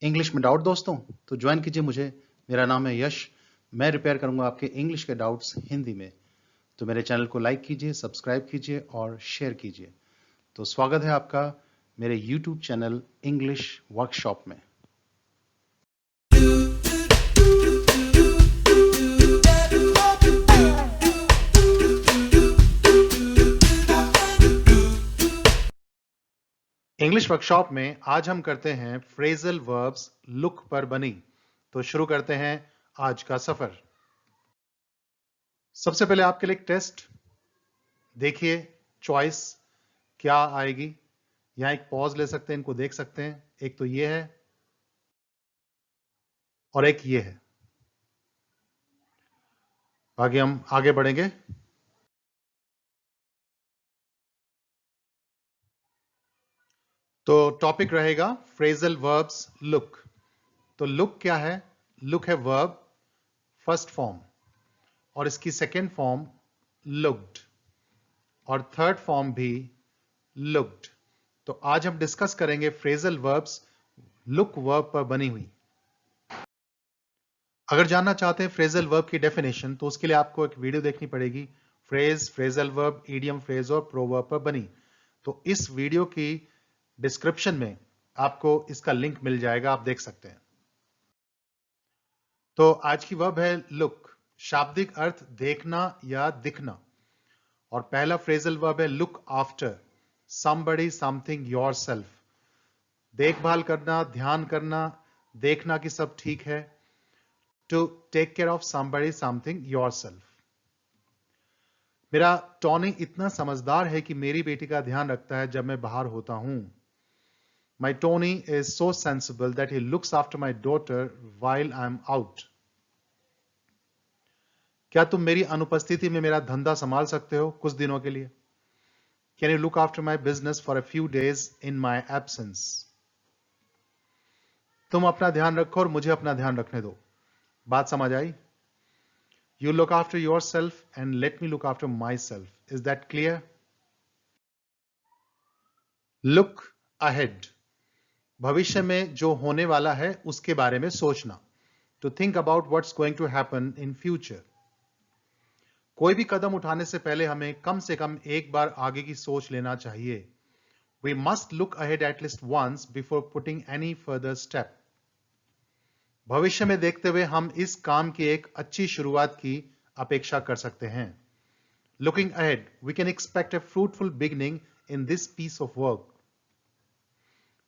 English में doubt दोस्तों तो ज्वाइन कीजिए मुझे। मेरा नाम है यश। मैं रिपेयर करूंगा आपके इंग्लिश के डाउट्स हिंदी में। तो मेरे चैनल को लाइक कीजिए, सब्सक्राइब कीजिए और शेयर कीजिए। तो स्वागत है आपका मेरे यूट्यूब चैनल इंग्लिश वर्कशॉप में। इंग्लिश वर्कशॉप में आज हम करते हैं फ्रेजल वर्ब्स लुक पर बनी। तो शुरू करते हैं आज का सफर। सबसे पहले आपके लिए एक टेस्ट देखिए, चॉइस क्या आएगी। यहां एक पॉज ले सकते हैं, इनको देख सकते हैं। एक तो ये है और एक ये है। आगे हम आगे बढ़ेंगे। तो टॉपिक रहेगा फ्रेजल वर्ब्स लुक। तो लुक क्या है? लुक है वर्ब फर्स्ट फॉर्म और इसकी सेकेंड फॉर्म लुक्ड और थर्ड फॉर्म भी लुक्ड। तो आज हम डिस्कस करेंगे फ्रेजल वर्ब्स लुक वर्ब पर बनी हुई। अगर जानना चाहते हैं फ्रेजल वर्ब की डेफिनेशन तो उसके लिए आपको एक वीडियो देखनी पड़ेगी। Phrase, phrasal verb, idiom phrase और प्रोवर्ब पर बनी। तो इस वीडियो की डिस्क्रिप्शन में आपको इसका लिंक मिल जाएगा, आप देख सकते हैं। तो आज की वर्ब है लुक। शाब्दिक अर्थ देखना या दिखना। और पहला फ्रेजल वर्ब है look after somebody something yourself. देखभाल करना, ध्यान करना, देखना कि सब ठीक है। To take care of somebody something yourself. मेरा टॉनी इतना समझदार है कि मेरी बेटी का ध्यान रखता है जब मैं बाहर होता हूं। My Tony is so sensible that he looks after my daughter while I'm out. क्या तुम मेरी अनुपस्थिति में मेरा धंधा संभाल सकते हो कुछ दिनों के लिए? Can you look after my business for a few days in my absence? तुम अपना ध्यान रखो और मुझे अपना ध्यान रखने दो। बात समझ आई? You look after yourself and let me look after myself. Is that clear? Look ahead. भविष्य में जो होने वाला है उसके बारे में सोचना। To think about what's going to happen in future. कोई भी कदम उठाने से पहले हमें कम से कम एक बार आगे की सोच लेना चाहिए। We must look ahead at least once before putting any further step. भविष्य में देखते हुए हम इस काम की एक अच्छी शुरुआत की अपेक्षा कर सकते हैं। Looking ahead, we can expect a fruitful beginning in this piece of work.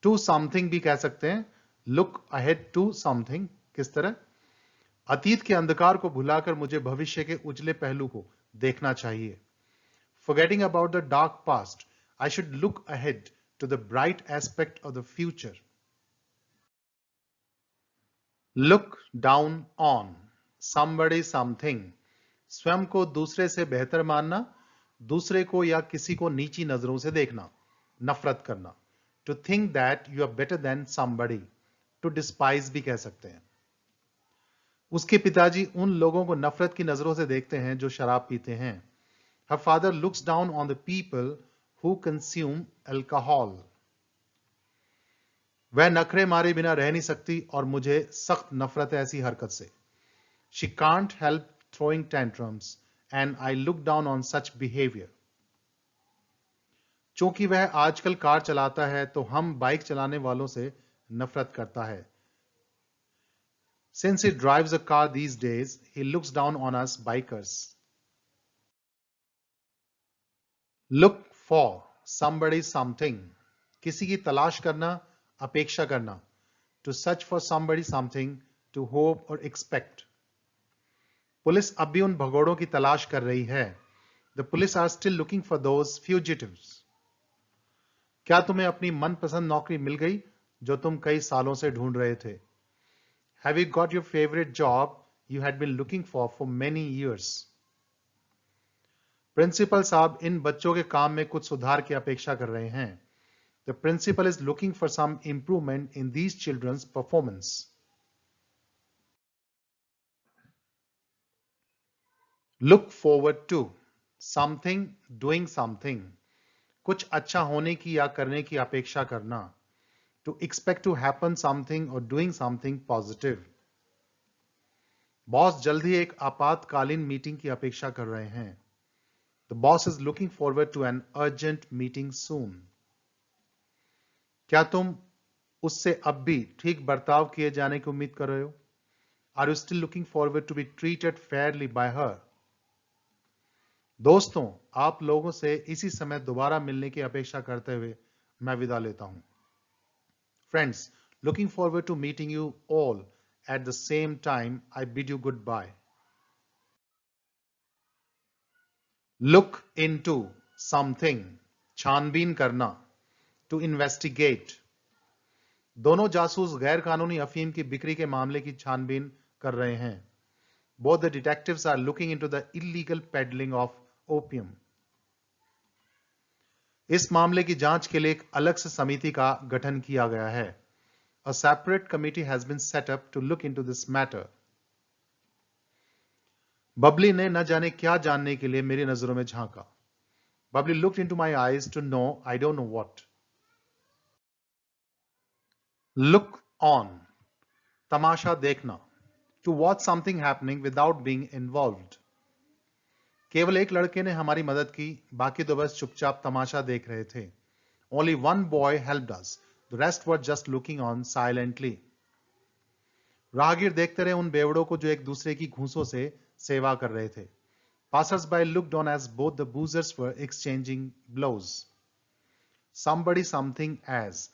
To something भी कह सकते हैं। Look ahead to something किस तरह? अतीत के अंधकार को भुलाकर मुझे भविष्य के उजले पहलू को देखना चाहिए। Forgetting about the dark past, I should look ahead to the bright aspect of the future. Look down on somebody something. स्वयं को दूसरे से बेहतर मानना, दूसरे को या किसी को नीची नजरों से देखना, नफरत करना। To think that you are better than somebody. To despise भी कह सकते हैं। उसके पिताजी उन लोगों को नफरत की नजरों से देखते हैं जो शराब पीते हैं। Her father looks down on the people who consume alcohol. वह नखरे मारे बिना रह नहीं सकती और मुझे सख्त नफरत है ऐसी हरकत से। She can't help throwing tantrums and I look down on such behavior. चूंकि वह आजकल कार चलाता है तो हम बाइक चलाने वालों से नफरत करता है। Since he drives a car these days, he looks down on us bikers. Look for somebody something. किसी की तलाश करना, अपेक्षा करना। To search for somebody something, to hope or expect. Police अब भी उन भगोड़ों की तलाश कर रही है। The police are still looking for those fugitives. क्या तुम्हें अपनी मनपसंद नौकरी मिल गई जो तुम कई सालों से ढूंढ रहे थे? Have you got your favorite job you had been looking for many years? Principal साहब इन बच्चों के काम में कुछ सुधार की अपेक्षा कर रहे हैं। The principal is looking for some improvement in these children's performance. Look forward to something, doing something. कुछ अच्छा होने की या करने की अपेक्षा करना। to expect to happen something or doing something positive. Boss जल्द ही एक आपातकालीन मीटिंग की अपेक्षा कर रहे हैं. The boss is looking forward to an urgent meeting soon. क्या तुम उससे अब भी ठीक बर्ताव किए जाने की उम्मीद कर रहे हो? Are you still looking forward to be treated fairly by her? दोस्तों, आप लोगों से इसी समय दोबारा मिलने की अपेक्षा करते हुए मैं विदा लेता हूं. Friends, looking forward to meeting you all at the same time, I bid you goodbye. Look into something, छानबीन करना, to investigate. दोनों जासूस गैर कानूनी अफीम की बिक्री के मामले की छानबीन कर रहे हैं. Both the detectives are looking into the illegal peddling of opium. इस मामले की जांच के लिए एक अलग से समिति का गठन किया गया है. A separate committee has been set up to look into this matter. Babli ने न जाने क्या जानने के लिए मेरी नजरों में झांका. Bubbly looked into my eyes to know I don't know what. Look on, तमाशा देखना, to watch something happening without being involved. केवल एक लड़के ने हमारी मदद की, बाकी तो बस चुपचाप तमाशा देख रहे थे. Only one boy helped us. The rest were just looking on silently. राहगीर देखते रहे उन बेवड़ों को जो एक दूसरे की घूंसों से सेवा कर रहे थे. Passers-by looked on as both the boozers were exchanging blows. Somebody something as.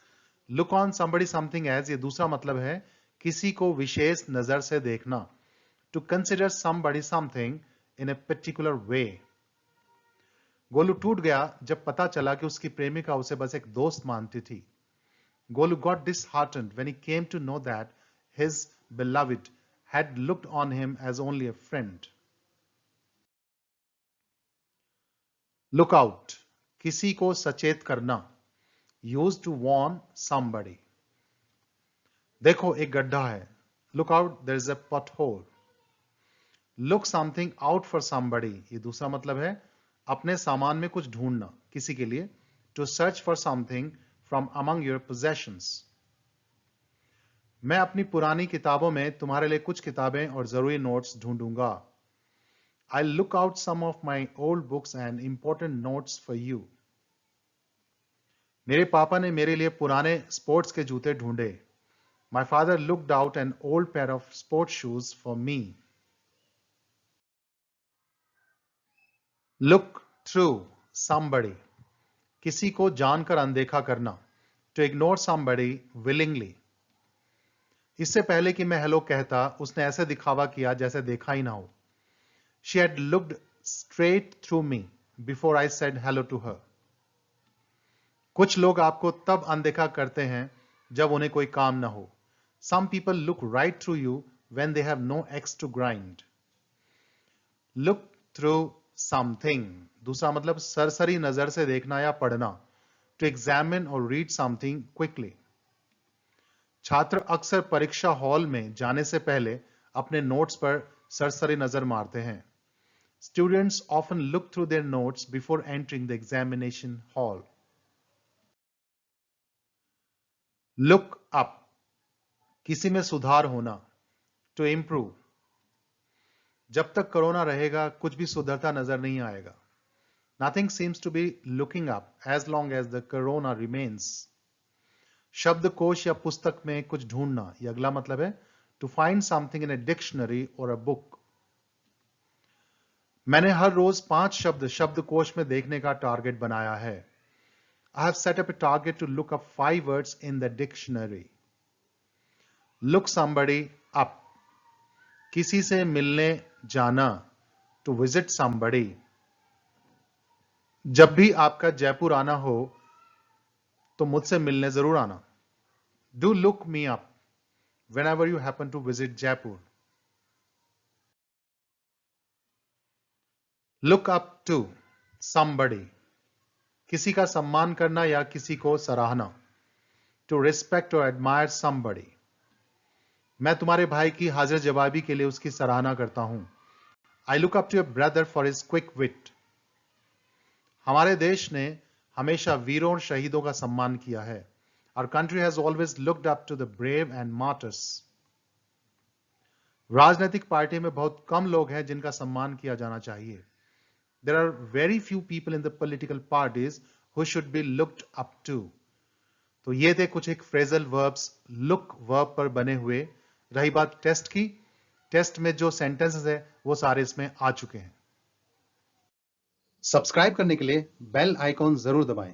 Look on somebody something as ये दूसरा मतलब है किसी को विशेष नजर से देखना. To consider somebody something in a particular way. Golu टूट गया जब पता चला कि उसकी प्रेमिका उसे बस एक दोस्त मानती थी. Golu got disheartened when he came to know that his beloved had looked on him as only a friend. Look out, किसी को सचेत करना. Used to warn somebody. देखो एक गड्ढा है. Look out, there is a pothole. Look something out for somebody. ये दूसरा मतलब है अपने सामान में कुछ ढूंढना किसी के लिए. To search for something from among your possessions. मैं अपनी पुरानी किताबों में तुम्हारे लिए कुछ किताबें और जरूरी notes ढूंढूंगा. I'll look out some of my old books and important notes for you. मेरे पापा ने मेरे लिए पुराने स्पोर्ट्स के जूते ढूंढे. My father looked out an old pair of sports shoes for me. Look through somebody. किसी को जानकर अनदेखा करना. To ignore somebody willingly. इससे पहले कि मैं हेलो कहता, उसने ऐसे दिखावा किया जैसे देखा ही ना हो. She had looked straight through me before I said hello to her. कुछ लोग आपको तब अनदेखा करते हैं जब उन्हें कोई काम ना हो. Some people look right through you when they have no axe to grind. Look through something. दूसरा मतलब सरसरी नजर से देखना या पढ़ना. To examine or read something quickly. छात्र अक्सर परीक्षा हॉल में जाने से पहले अपने नोट्स पर सरसरी नजर मारते हैं. Students often look through their notes before entering the examination hall. Look up. किसी में सुधार होना. To improve. जब तक कोरोना रहेगा कुछ भी सुधरता नजर नहीं आएगा. Nothing seems to be looking up as long as the corona remains. शब्दकोश या पुस्तक में कुछ ढूंढना. यह अगला मतलब है to find something in a dictionary or a book. मैंने हर रोज 5 शब्द शब्दकोश में देखने का टारगेट बनाया है. I have set up a target to look up 5 words in the dictionary. Look somebody up. किसी से मिलने जाना. To visit somebody. जब भी आपका जयपुर आना हो तो मुझसे मिलने जरूर आना. Do look me up whenever you happen to visit Jaipur. Look up to somebody. किसी का सम्मान करना या किसी को सराहना. To respect or admire somebody. मैं तुम्हारे भाई की हाजिर जवाबी के लिए उसकी सराहना करता हूं. I look up to your brother for his quick wit. हमारे देश ने हमेशा वीरों और शहीदों का सम्मान किया है. Our country has always looked up to the brave and martyrs. राजनीतिक पार्टी में बहुत कम लोग हैं जिनका सम्मान किया जाना चाहिए. There are very few people in the political parties who should be looked up to. तो ये थे कुछ एक phrasal verbs look verb पर बने हुए. रही बात टेस्ट की, टेस्ट में जो sentences है वो सारे इसमें आ चुके हैं. सब्सक्राइब करने के लिए बेल आइकॉन जरूर दबाएं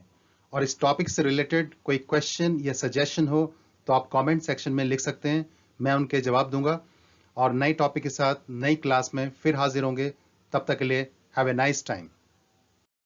और इस टॉपिक से रिलेटेड कोई क्वेश्चन या सजेशन हो तो आप कमेंट सेक्शन में लिख सकते हैं, मैं उनके जवाब दूंगा और नई टॉपिक के साथ नई क्लास में फिर हाजिर होंगे. तब तक के लिए हैव ए नाइस टाइम.